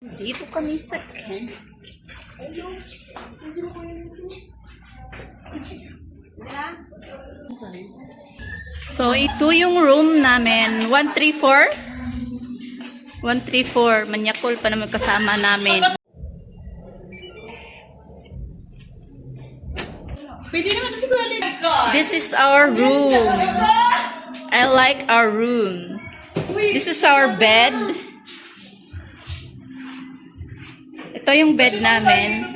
Dito kami sa camp. So, ito yung room namin. 134? 134. Manyakol pa naman kasama namin. Pwede naman si Kuya Lid. This is our room. I like our room. This is our bed. Ito yung bed namin.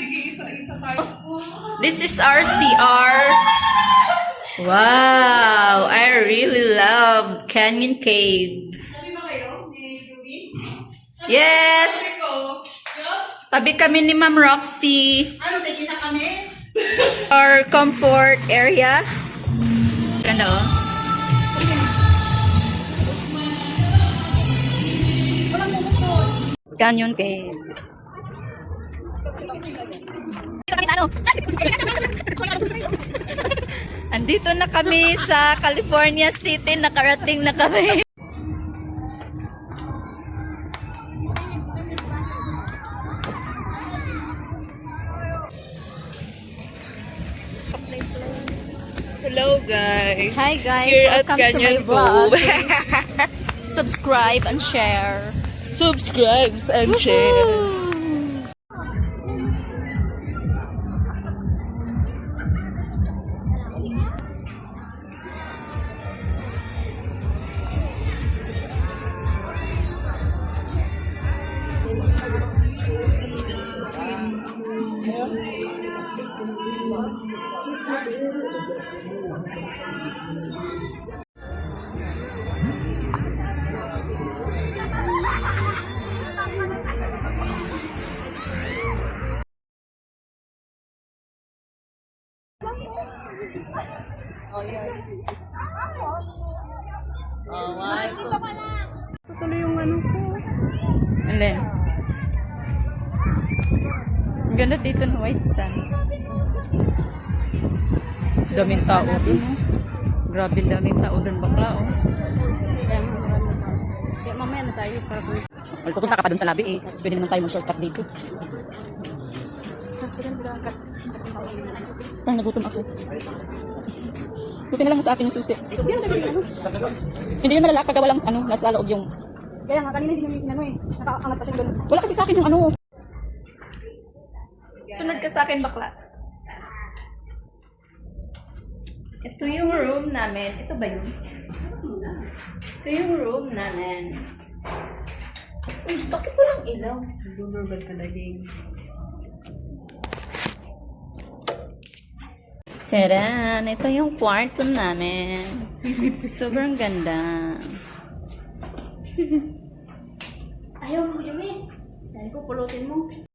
This is our CR. Wow! I really love Canyon Cave. Yes! Tabi kami ni Ma'am Roxy. Ano, tigisa kami? Our comfort area. Ganda oh. Canyon Cave. Andito na kami sa California City. Nakarating na kami. Hello guys. Hi guys, Here at welcome to my Canyon vlog. Cove. Please subscribe and share. Subscribe and share. Woohoo! Tutuloy yung ano ko. Alin? Ang ganda dito ng white sand. Daming tao dun. Grabe daming tao dun bakla oh. Kaya mamaya na tayo para po. Well, pupunta ka pa dun sa labi eh. Pwede naman tayo mag-shortcut dito. Parang nagutom ako. Buti na lang sa akin yung susi. Hindi yun malalak pagka walang ano, nasa loob yung... Kaya nga, kanina hindi namin inano eh. Nakaangat pa siyang gano'n. Wala kasi sa akin yung ano. Sunod ka sa akin, bakla. Ito yung room namin. Ito ba yun? Ito yung room namin. Uy, bakit walang ilaw? Dulurban ka na din. Tcharan! Ito yung kwarto namin. Sobrang ganda. Ayaw mo, Yumi. Dahil ko pulutin mo.